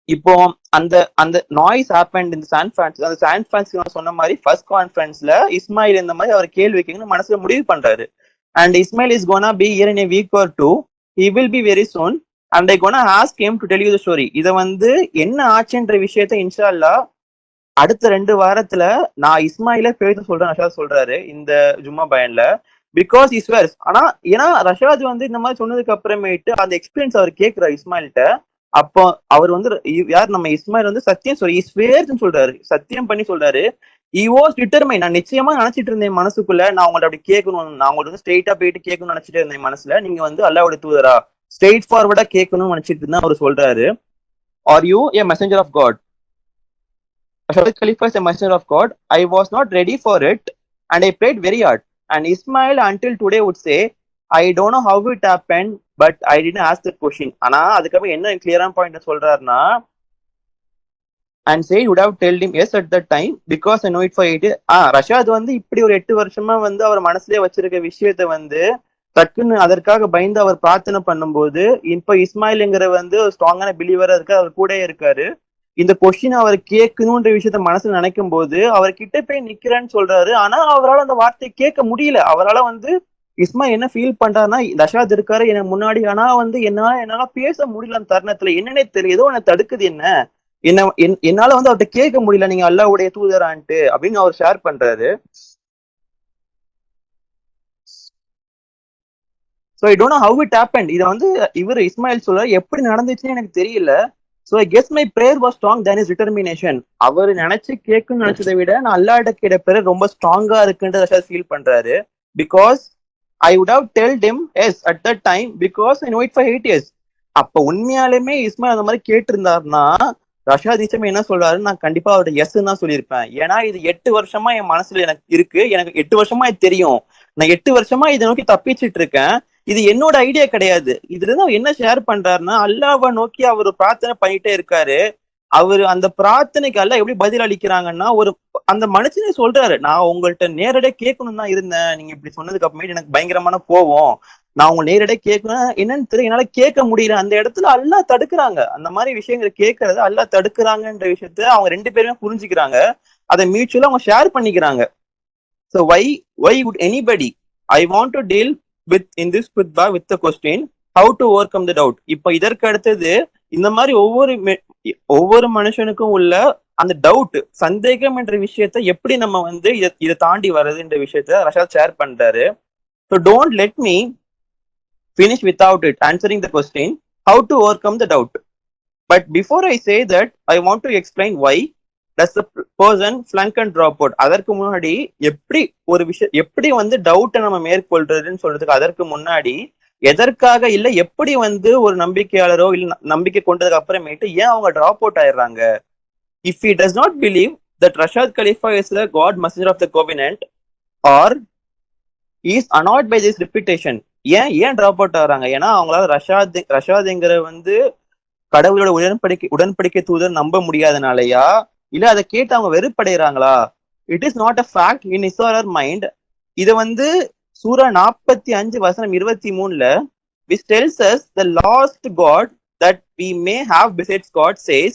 இப்போ அந்த அந்த நாய்ஸ் ஹேப்பன்ட் இந்த சான் பிரான்சிஸ்கோ. அந்த சான் பிரான்சிஸ்கோ சொன்ன மாதிரி ஃபர்ஸ்ட் கான்ஃபரன்ஸ்ல இஸ்மாயில் இந்த மாதிரி அவர் கேள்வி கேட்கணும்னு மனசுல முடிவு பண்றாரு. And Ismail is gonna be here in a week or two. He will be very soon and I gonna ask him to tell you the story. இத வந்து என்ன ஆச்சுன்ற விஷயத்த இன்ஷா அல்லாஹ் அடுத்த 2 வாரத்துல நான் இஸ்மாயில பேச சொல்றேன் ரஷாத் சொல்றாரு இந்த ஜும்மா பயன்ல. பிகாஸ் இஸ்வேர்ஸ். ஆனா ஏன்னா ரஷாத் வந்து இந்த மாதிரி சொன்னதுக்கு அப்புறமேட்டு அந்த எக்ஸ்பீரியன்ஸ் அவர் கேட்கிறார் இஸ்மாயில்கிட்ட. அப்போ அவர் வந்து யார் நம்ம இஸ்மாயில் வந்து சத்தியம் சொல்லி இஸ்வேர்ஸ்ன்னு சொல்றாரு, சத்தியம் பண்ணி சொல்றாரு. he was determined. நான் நிச்சயமா நினைச்சிட்டு இருந்தேன் மனசுக்குள்ள, நான் உங்கள்ட்ட அப்படி கேட்கணும், நான் உங்கள்ட்ட வந்து ஸ்ட்ரெயிட்டா போயிட்டு கேட்கணும்னு நினைச்சிட்டு இருந்தேன் மனசுல, நீங்க வந்து அல்லாஹ்வோட தூதரா ஸ்ட்ரெயிட் ஃபார்வர்டா கேட்கணும்னு நினைச்சிட்டு இருந்தா அவர் சொல்றாரு, are you a messenger of God. Shafiq Khalifa is a messenger of God. I was not ready for it and I prayed very hard. And Ismail until today would say, I don't know how it happened, but I didn't ask the question. ஆனா அதுக்கப்புறம் என்ன கிளியரான point சொல்றாருன்னா, and say would have told him yes at that time because I know it for 8 years. Rashad வந்து இப்படி ஒரு 8 வருஷமா வந்து அவர் மனசுலயே வச்சிருக்க விஷயத்த வந்து டக்குன்னு அதற்காக பயந்து அவர் பிரார்த்தனை பண்ணும்போது, இப்ப இஸ்மாயில்ங்கிற வந்து ஒரு ஸ்ட்ராங்கான பிலீவரா இருக்கு, அவர் கூட இருக்காரு. இந்த கொஸ்டின் அவர் கேட்கணும்ன்ற விஷயத்த மனசுல நினைக்கும் போது அவர் கிட்ட போய் நிக்கிறேன்னு சொல்றாரு. ஆனா அவரால் அந்த வார்த்தையை கேட்க முடியல. அவரால் வந்து இஸ்மாயில் என்ன ஃபீல் பண்றாருன்னா, ரஷாத் இருக்காரு எனக்கு முன்னாடி, ஆனா வந்து என்னால பேச முடியல அந்த தருணத்துல, என்னன்னே தெரியல, ஏதோ என்ன தடுக்குது என்னால வந்து அவர்கிட்ட கேட்க முடியல நீங்க அல்லாஹ்வுடைய தூதரான்ட்டு அப்படின்னு அவர் ஷேர் பண்றாரு. So I don't know how it happened. இதை வந்து இவர் இஸ்மாயில் சொல்றாரு, எப்படி நடந்துச்சுன்னு எனக்கு தெரியல. So I guess my prayer was strong than is determination. அவர் நினைச்சு கேட்குன்னு நினைச்சதை விட நான் அல்லாஹ்ட்ட கேட்ட பிரேயர் ரொம்ப ஸ்ட்ராங்கா இருக்குன்ற ரஷாத் ஃபீல் பண்றாரு. Because I would have told him yes at that time because I know it for 8 years. அப்ப உண்மையாலுமே இஸ்மாயில் அந்த மாதிரி கேட்டிருந்தாருன்னா ரஷாத் நிச்சயமா என்ன சொல்றாரு, நான் கண்டிப்பா அவர்கிட்ட எஸ் தான் சொல்லியிருப்பேன். ஏன்னா இது 8 வருஷமா என் மனசுல எனக்கு இருக்கு, எனக்கு 8 வருஷமா இது தெரியும், நான் 8 வருஷமா இதை நோக்கி தப்பிச்சிட்டு இருக்கேன், இது என்னோட ஐடியா கிடையாது. இதுல இருந்து அவர் என்ன ஷேர் பண்றாருன்னா, அல்லாஹ்வை நோக்கி அவர் பிரார்த்தனை பண்ணிட்டே இருக்காரு. அவர் அந்த பிரார்த்தனைக்கு அல்லாஹ் எப்படி பதில் அளிக்கிறாங்கன்னா, ஒரு அந்த மனுஷனே சொல்றாரு, நான் உங்கள்ட்ட நேரடியா கேட்கணும் தான் இருந்தேன், நீங்க இப்படி சொன்னதுக்கு அப்புறமேட்டு எனக்கு பயங்கரமான கோவம், நான் உங்க நேரடியா கேட்கணும், என்னன்னு தெரியும் என்னால கேட்க முடியல. அந்த இடத்துல அல்லாஹ் தடுக்கிறாங்க, அந்த மாதிரி விஷயங்களை கேட்கறது அல்லாஹ் தடுக்கிறாங்கன்ற விஷயத்த அவங்க 2 பேருமே புரிஞ்சுக்கிறாங்க. அதை மியூச்சுவலா அவங்க ஷேர் பண்ணிக்கிறாங்க. So why would anybody? I want to deal with in this khutbah with the question how to overcome the doubt. இப்ப இதற்கு அடுத்தது இந்த மாதிரி ஒவ்வொரு மனுஷனுக்கும் உள்ள அந்த டவுட், சந்தேகம் என்ற விஷயத்த எப்படி நம்ம வந்து இதை தாண்டி வர்றதுன்ற விஷயத்த ரஷாத் ஷேர் பண்றாரு. So don't let me finish without it answering the question how to overcome the doubt. But before I say that, I want to explain why does the person flunk and drop out. அதற்கு முன்னாடி எப்படி ஒரு விஷயம், எப்படி வந்து டவுட்டை நம்ம மேற்கொள்றதுன்னு சொல்றதுக்கு அதற்கு முன்னாடி எதற்காக இல்ல எப்படி வந்து ஒரு நம்பிக்கையாளரோ இல்ல நம்பிக்கை கொண்டதுக்கு அப்புறமேட்டு ஏன் அவங்க டிராப் அவுட் ஆயிடுறாங்க. If he does not believe that Rashad Khalifa is the God messenger of the covenant or is annoyed by this reputation, ஏன் டிராப் அவுட் ஆகுறாங்க? ஏன்னா அவங்களால ரஷாத்ங்கிற வந்து கடவுளோட உடன்படிக்கை தூதர் நம்ப முடியாதனாலயா, இல்ல அதை கேட்டு அவங்க வெறுப்படைகிறாங்களா? It is not a fact in is our mind. இதை வந்து சூரா 45 வசனம் 23 which tells us the lost God that we may have besides God says,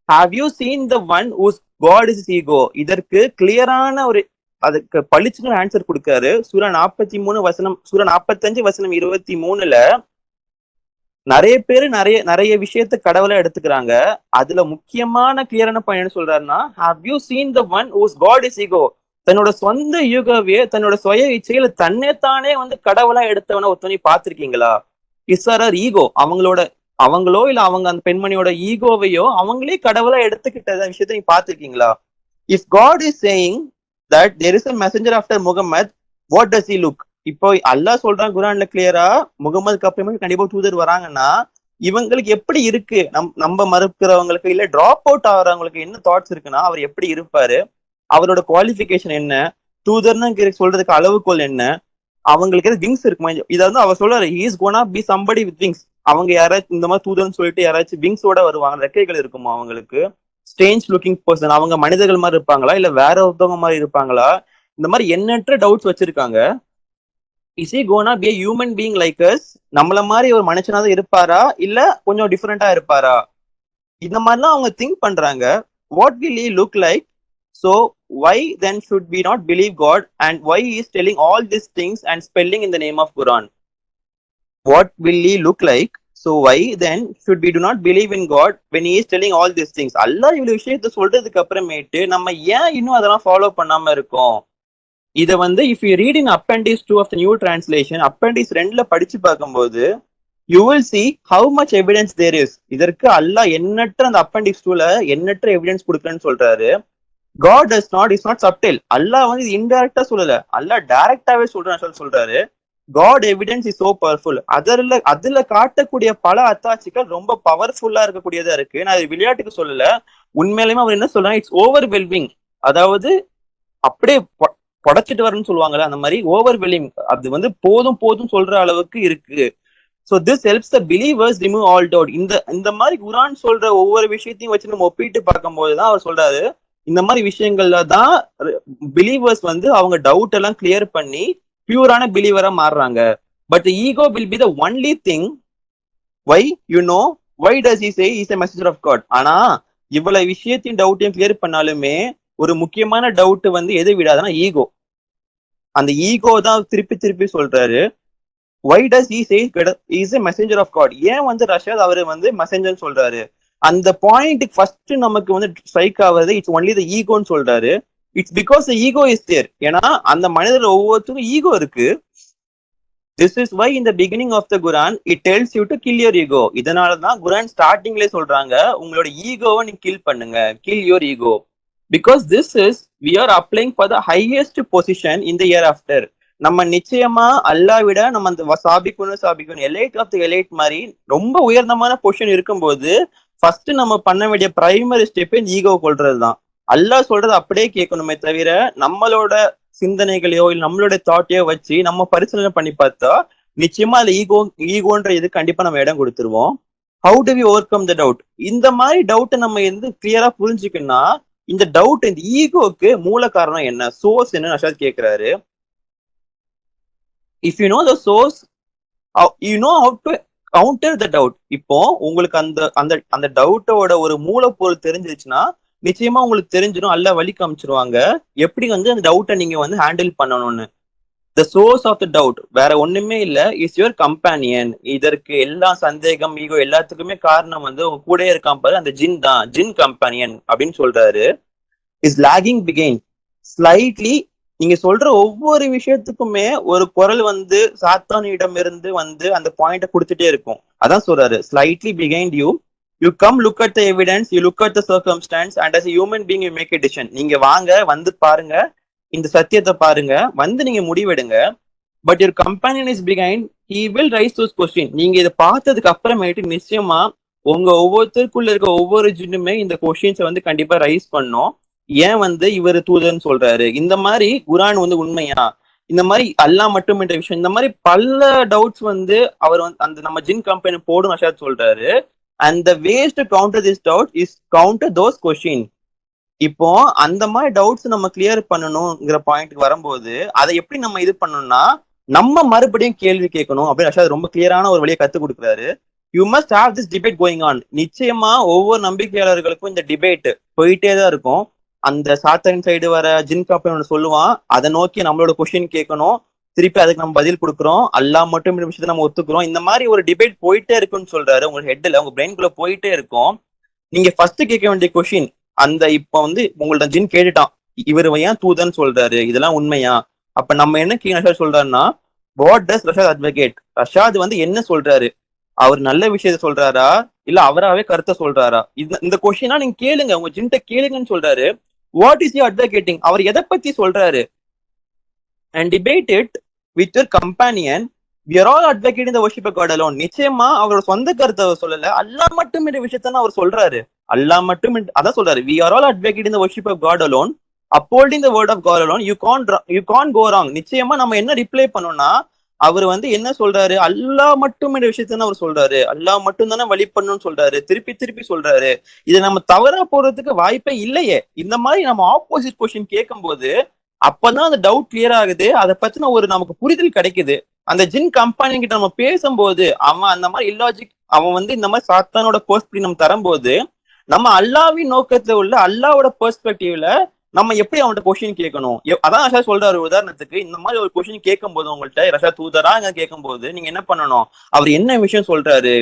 have you seen the one whose God is ego? இதற்கு கிளியரான ஒரு அதுக்கு பளிச்சுன்னு answer கொடுக்காரு. சூரா 45 வசனம் 23 நிறைய பேரு நிறைய விஷயத்த கடவுளை எடுத்துக்கிறாங்க. அதுல முக்கியமான கிளியரான பாயிண்ட் சொல்றாருன்னா, have you seen the one whose God is ego? தன்னோட சொந்த யூகவே தன்னோட சுய இச்சையில தன்னைத்தானே வந்து கடவுளா எடுத்தவன ஒருத்தனை பார்த்திருக்கீங்களா? இஸ்ஸாரர் ஈகோ, அவங்களோ இல்ல அவங்க அந்த பெண்மணியோட ஈகோவையோ அவங்களே கடவுளா எடுத்துக்கிட்ட விஷயத்த நீ பார்த்திருக்கீங்களா? If God is saying that there is a messenger after Muhammad, what does he look? இப்போ அல்லாஹ் சொல்றான் குரான்ல கிளியரா, முகமதுக்கு அப்புறமே கண்டிப்பா தூதர் வராங்கன்னா இவங்களுக்கு எப்படி இருக்கு, நம்ம மறுக்கிறவங்களுக்கு இல்ல டிராப் அவுட் ஆகிறவங்களுக்கு என்ன தாட்ஸ் இருக்குன்னா அவர் எப்படி இருப்பாரு, அவரோட குவாலிஃபிகேஷன் என்ன, தூதர்னு சொல்றதுக்கு அளவுகோல் என்ன, அவங்களுக்கு விங்ஸ் இருக்குமா? இதை வந்து அவர் சொல்றாரு, he is gonna be somebody with wings. அவங்க யாராச்சும் இந்த மாதிரி தூதர்னு சொல்லிட்டு யாராச்சும் விங்ஸோட வருவாங்க, ரெக்கைகள் இருக்குமா அவங்களுக்கு? ஸ்ட்ரேஞ்ச் லுக்கிங் பர்சன், அவங்க மனிதர்கள் மாதிரி இருப்பாங்களா இல்ல வேற ஒருத்தவங்க மாதிரி இருப்பாங்களா? இந்த மாதிரி எண்ணற்ற டவுட்ஸ் வச்சிருக்காங்க. Is he gonna be a human being like us? நம்மள மாதிரி ஒரு மனுஷனா தான் இருப்பாரா இல்ல கொஞ்சம் டிஃபரெண்டா இருப்பாரா? இந்த மாதிரிலாம் அவங்க திங்க் பண்றாங்க. What will he look like? So why then should we not believe God, and why he is telling all these things and spelling in the name of Quran? What will he look like? So why then should we do not believe in God when he is telling all these things? அல்லாஹ் இவ்வளவு விஷயத்த சொல்றதுக்கு அப்புறமேட்டு நம்ம ஏன் இன்னும் அதெல்லாம் follow பண்ணாம இருக்கோம்? இதை வந்து if you read in appendix 2 of the new translation, appendix 2ல படிச்சு பார்க்கும்போது you will see how much evidence there is. இதற்கு அல்லாஹ் எண்ணற்ற அந்த appendix 2ல எண்ணற்ற எவிடன்ஸ் கொடுக்குறேன்னு சொல்றாரு. God does not, is not subtle. அல்லாஹ் வந்து இது இன்டைரக்டா சொல்லல, அல்லாஹ் டைரக்டாவே சொல்றாரு. God evidence is so powerful. அதுல காட்டக்கூடிய பல அத்தாட்சிகள் ரொம்ப பவர்ஃபுல்லா இருக்கக்கூடியதா இருக்கு. நான் இது விளையாட்டுக்கு சொல்லல, உண்மையிலுமே அவர் என்ன சொல்றாங்க, இட்ஸ் ஓவர்வெல்மிங். அதாவது அப்படியே புடைச்சிட்டு வரணும்னு சொல்லுவாங்கல்ல, அந்த மாதிரி ஓவர்வெல்மிங், அது வந்து போதும் சொல்ற அளவுக்கு இருக்கு. So this helps the believers remove all doubt. இந்த மாதிரி குரான் சொல்ற ஒவ்வொரு விஷயத்தையும் வச்சு நம்ம ஒப்பிட்டு பார்க்கும்போதுதான் அவர் சொல்றாரு, இந்த மாதிரி விஷயங்கள்ல தான் பிலீவர்ஸ் வந்து அவங்க டவுட் எல்லாம் கிளியர் பண்ணி பியூரான பிலீவரா மாறுறாங்க. But the ego will be the only thing. Why? You know, why does he say he's a messenger of God? ஆனா இவ்வளவு விஷயத்தையும் டவுட்டையும் கிளியர் பண்ணாலுமே ஒரு முக்கியமான டவுட் வந்து எது விடாதுன்னா ஈகோ. அந்த ஈகோ தான் திருப்பி திருப்பி சொல்றாரு. why does he say he is a messenger of God? ஏன் வந்து ரஷாத் அவரு வந்து மெசஞ்சர்னு சொல்றாரு? அந்த பாயிண்ட் ஃபர்ஸ்ட் நமக்கு வந்து ஸ்ட்ரைக் ஆகுறது இட்ஸ் ஒன்லி த ஈகோன்னு சொல்றாரு. It's because the ego is there. ஏன்னா அந்த மனிதர் ஒவ்வொருத்தருக்கும் ஈகோ இருக்கு. This is why in the beginning of the Quran it tells you to kill your ego. இதனாலதான் குரான் ஸ்டார்டிங்லேயே சொல்றாங்க உங்களோட ஈகோவை நீ கில் பண்ணுங்க, kill your ego. Because this is we are applying for the highest position in the year after. நம்ம நிச்சயமா அல்லா விட நம்ம அந்த சாபிக்கணும் எலைட் ஆஃப் த எலைட் மாதிரி ரொம்ப உயர்ந்தமான பொசிஷன் இருக்கும்போது ஃபர்ஸ்ட் நம்ம பண்ண வேண்டிய பிரைமரி ஸ்டெப் ஈகோ கொள்றதுதான். அல்லாஹ் சொல்றது அப்படியே கேட்கணுமே தவிர நம்மளோட சிந்தனைகளையோ இல்லை நம்மளோட தாட்டையோ வச்சு நம்ம பரிசீலனை பண்ணி பார்த்தா நிச்சயமா அது ஈகோன்ற இது கண்டிப்பா நம்ம இடம் கொடுத்துருவோம். How do we overcome the doubt? இந்த மாதிரி டவுட்டை நம்ம வந்து கிளியரா புரிஞ்சுக்கணும்னா இந்த டவுட், இந்த ஈகோக்கு மூல காரணம் என்ன, சோர்ஸ் என்ன நஷாத் கேட்கிறாரு. If you know the source you know how to counter the doubt. இப்போ உங்களுக்கு அந்த அந்த அந்த டவுட்டோட ஒரு மூலப்பொருள் தெரிஞ்சிருச்சுன்னா நிச்சயமா உங்களுக்கு தெரிஞ்சிடும், அல்ல வழி காமிச்சிருவாங்க எப்படி வந்து அந்த டவுட்டை நீங்க வந்து ஹேண்டில் பண்ணணும்னு. The source of the doubt வேற ஒண்ணுமே இல்ல, இஸ் யுவர் கம்பேனியன். இதற்கு எல்லா சந்தேகம் ஈகோ எல்லாத்துக்குமே காரணம் வந்து உங்க கூட இருக்கான் பாரு, அந்த ஜின் தான், ஜின் கம்பேனியன் அப்படின்னு சொல்றாரு. இஸ் லாகிங் பிகைன் ஸ்லைட்லி. நீங்க சொல்ற ஒவ்வொரு விஷயத்துக்குமே ஒரு குரல் வந்து சாத்தானிடம் இருந்து வந்து அந்த பாயிண்ட கொடுத்துட்டே இருக்கும். அதான் சொல்றாரு, slightly behind you. You come look at the evidence, you look at the circumstance, and as a human being you make a decision. நீங்க வாங்க, வந்து பாருங்க, இந்த சத்தியத்தை பாருங்க, வந்து நீங்க முடிவெடுங்க. But your companion is behind, he will raise those questions. நீங்க இதை பார்த்ததுக்கு அப்புறமேட்டு நிச்சயமா உங்க ஒவ்வொருத்தருக்குள்ள இருக்க ஒவ்வொரு ஜின்னுமே இந்த கொஸ்டின்ஸை வந்து கண்டிப்பா ரைஸ் பண்ணும். ஏன் வந்து இவர் தூதர்னு சொல்றாரு, இந்த மாதிரி குரான் வந்து உண்மையா, இந்த மாதிரி அல்லா மட்டும் என்ற விஷயம், இந்த மாதிரி பல டவுட்ஸ் வந்து அவர் வந்து அந்த நம்ம ஜின் கம்பெனி போடும் நஷாத் சொல்றாரு. And the ways to counter this doubt is counter those questions. இப்போ அந்த மாதிரி டவுட்ஸ் நம்ம கிளியர் பண்ணணுங்கிற பாயிண்ட்க்கு வரும்போது அதை எப்படி நம்ம இது பண்ணணும்னா நம்ம மறுபடியும் கேள்வி கேட்கணும் அப்படின்னு ரஷாத் ரொம்ப கிளியரான ஒரு வழியை கத்து கொடுக்குறாரு. You must have this debate going on. நிச்சயமா ஒவ்வொரு நம்பிக்கையாளர்களுக்கும் இந்த டிபேட் போயிட்டே தான் இருக்கும். அந்த சாத்தன் சைடு வர ஜின் கம்பெனி சொல்லுவான், அதை நோக்கி நம்மளோட கொஸ்டின் கேட்கணும், திருப்பி அதுக்கு நம்ம பதில் கொடுக்குறோம், அல்லா மட்டும் விஷயத்தை நம்ம ஒத்துக்கிறோம். இந்த மாதிரி ஒரு டிபேட் போயிட்டே இருக்குன்னு சொல்றாரு. உங்க ஹெட்ல உங்க பிரெயின்குள்ள போயிட்டே இருக்கும். நீங்க ஃபர்ஸ்ட் கேட்க வேண்டிய கொஸ்டின், அந்த இப்ப வந்து உங்கள்ட்ட ஜின் கேட்டுட்டான் இவர் ஏன் தூதன்னு சொல்றாரு, இதெல்லாம் உண்மையா? அப்ப நம்ம என்ன ரஷாத் சொல்றாருன்னா, what does Rashad advocate? Rashad வந்து என்ன சொல்றாரு? அவர் நல்ல விஷயத்த சொல்றாரா இல்ல அவராவே கருத்தை சொல்றாரா? இந்த கொஸ்டினா நீங்க கேளுங்க, உங்க ஜின்ட்ட கேளுங்கன்னு சொல்றாரு. What is you advocating? அவர் எதை பத்தி சொல்றாரு? And debate it with your companion. We are all advocating the worship of God alone. நிச்சயமா அவரோட சொந்த கருத்தை சொல்லல, அல்லா மட்டும் என்ற விஷயத்தான் அவர் சொல்றாரு. அல்லா மட்டும் அதான் சொல்றாரு, we are all advocating the worship of God alone, upholding the word of God alone. You can't go wrong. நிச்சயமா நம்ம என்ன ரிப்ளை பண்ணோம்னா அவர் வந்து என்ன சொல்றாரு, அல்லா மட்டும் என்ற விஷயத்தான் அவர் சொல்றாரு, அல்லா மட்டும் தானே வழி பண்ணணும்னு சொல்றாரு, திருப்பி திருப்பி சொல்றாரு. இதை நம்ம தவறா போறதுக்கு வாய்ப்பே இல்லையே. இந்த மாதிரி நம்ம ஆப்போசிட் கொஸ்டின் கேட்கும் போது அப்பதான் அந்த டவுட் கிளியர் ஆகுது, அதை பத்தின ஒரு நமக்கு புரிதல் கிடைக்குது. அந்த ஜின் கம்பெனி கிட்ட நம்ம பேசும்போது அவன் அந்த மாதிரி இல்லாஜிக், அவன் வந்து இந்த மாதிரி சாத்தானோட பெர்ஸ்பெக்டிவ் நம்ம தரும்போது நம்ம அல்லாவின் நோக்கத்துல உள்ள அல்லாவோட பெர்ஸ்பெக்டிவ்ல நம்ம எப்படி அவன்கிட்ட கொஸ்டின் கேட்கணும். அதான் ரஷா சொல்றாரு, உதாரணத்துக்கு இந்த மாதிரி ஒரு கொஸ்டின் கேட்கும் போது உங்கள்கிட்ட ரஷா தூதரா கேட்கும் போது நீங்க என்ன பண்ணணும், அவர் என்ன விஷயம் சொல்றாரு,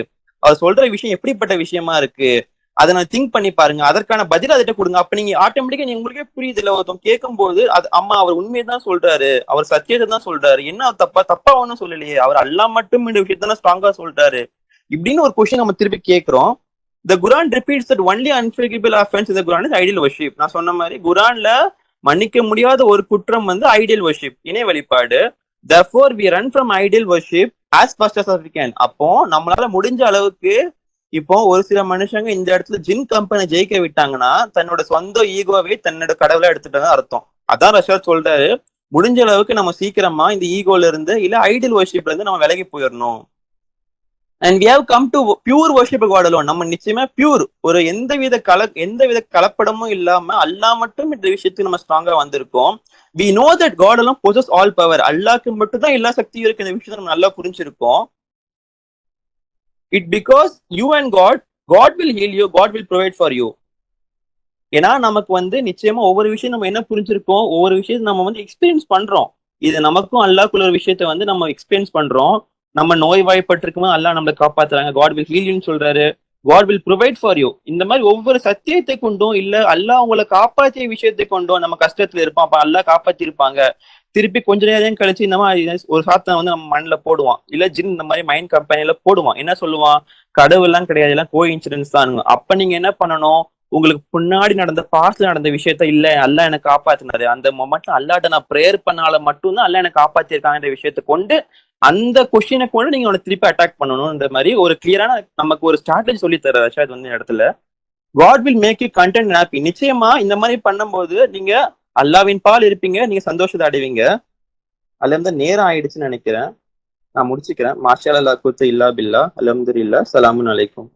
அவர் சொல்ற விஷயம் எப்படிப்பட்ட விஷயமா இருக்கு, அதை நான் திங்க் பண்ணி பாருங்க, அதற்கான பதில் அதை கொடுங்க. அப்ப நீங்க ஆட்டோமேட்டிக்கா நீங்க உங்களுக்கே புரியுது இல்ல, ஒருத்தவங்க கேட்கும் போது அது அம்மா அவர் உண்மையை தான் சொல்றாரு, அவர் சத்தியத்தை தான் சொல்றாரு, என்ன தப்பா ஒன்னும் சொல்லலையே, அவர் அல்லா மட்டும் இந்த விஷயத்தான் ஸ்ட்ராங்கா சொல்றாரு இப்படின்னு ஒரு கொஸ்டின் நம்ம திருப்பி கேட்கிறோம். The Quran repeats that only unforgivable offense in the Quran is idol worship. நான் சொன்ன மாதிரி குரான்ல மன்னிக்க முடியாத ஒரு குற்றம் வந்து ஐடியல் வர்ஷிப், இணை வழிபாடு. Therefore we run from idol worship as fast as we can. அப்போ நம்மளால முடிஞ்ச அளவுக்கு, இப்போ ஒரு சில மனுஷங்க இந்த இடத்துல ஜின் கம்பெனி ஜெயிக்க விட்டாங்கன்னா தன்னோட சொந்த ஈகோவை தன்னோட கடவுளா எடுத்துட்டாங்க அர்த்தம். அதான் ரஷாத் சொல்றாரு, முடிஞ்ச அளவுக்கு நம்ம சீக்கிரமா இந்த ஈகோல இருந்து இல்ல ஐடியல் வர்ஷிப்ல இருந்து நம்ம விலகி போயிடணும். And we have come to pure worship of God alone. நம்ம நிச்சயமா பியூர், ஒரு எந்தவித கலப்படமும் இல்லாம அல்லா மட்டும் இந்த விஷயத்துக்கு நம்ம ஸ்ட்ராங்கா வந்திருக்கோம். We know that God alone possesses all power. அல்லாக்கு மட்டும் தான் எல்லா சக்தியும் இருக்கு, இந்த விஷயத்தை நம்ம நல்லா புரிஞ்சிருக்கோம். It because you and God will heal you, God will provide for you. ஏன்னா நமக்கு வந்து நிச்சயமா ஒவ்வொரு விஷயம் நம்ம என்ன புரிஞ்சிருக்கோம், ஒவ்வொரு விஷயத்தை நம்ம வந்து எக்ஸ்பீரியன்ஸ் பண்றோம். இது நமக்கும் அல்லாஹ்க்குள்ள ஒரு விஷயத்த வந்து நம்ம எக்ஸ்பீரியன்ஸ் பண்றோம். நம்ம நோய் வாய்ப்பட்டிருக்கும்போது அல்லாஹ் நம்மளை காப்பாத்துறாங்க. காட் வில் ஹீல் யூன்னு சொல்றாரு. God will provide for you. இந்த மாதிரி ஒவ்வொரு சத்தியத்தை கொண்டும் இல்ல அல்லாஹ் உங்களை காப்பாற்றிய விஷயத்தை கொண்டும் நம்ம கஷ்டத்துல இருப்போம், அப்ப அல்லாஹ் காப்பாத்தி இருப்பாங்க. திருப்பி கொஞ்ச நேரம் கழிச்சு இந்த மாதிரி ஒரு சாத்தனை வந்து நம்ம மண்ணில் போடுவான், இல்ல ஜின் இந்த மாதிரி மைண்ட் கம்பெனில போடுவான். என்ன சொல்லுவான்? கடவுள் எல்லாம் கிடையாது, எல்லாம் கோ இன்சிடென்ட்ஸ் தான். அப்ப நீங்க என்ன பண்ணணும்? உங்களுக்கு முன்னாடி நடந்த பாஸ்ட்ல நடந்த விஷயத்த இல்ல அல்லாஹ் எனக்கு காப்பாத்தினாரு, அந்த மொமெண்ட்ல அல்லாட்ட நான் ப்ரேயர் பண்ணால மட்டும்தான் அல்லாஹ் எனக்கு காப்பாத்திருக்காங்கன்ற விஷயத்த கொண்டு அந்த கொஸ்டினை கொண்டு நீங்க அவனை திருப்பி அட்டாக் பண்ணணும்ன்ற மாதிரி ஒரு கிளியரான நமக்கு ஒரு ஸ்ட்ராட்டஜி சொல்லி தர ரஷாத் வந்து இந்த இடத்துல. God will make you content happy. நிச்சயமா இந்த மாதிரி பண்ணும்போது நீங்க அல்லாவின் பால் இருப்பீங்க, நீங்க சந்தோஷத்தை அடைவீங்க. அதுல இருந்து நேரம் ஆயிடுச்சுன்னு நினைக்கிறேன். நான் முடிச்சுக்கிறேன். மாஷா அல்லா குத்து இல்லா பில்லா அல்ஹம்துலில்லாஹ். ஸலாமுன் அலைக்கும்.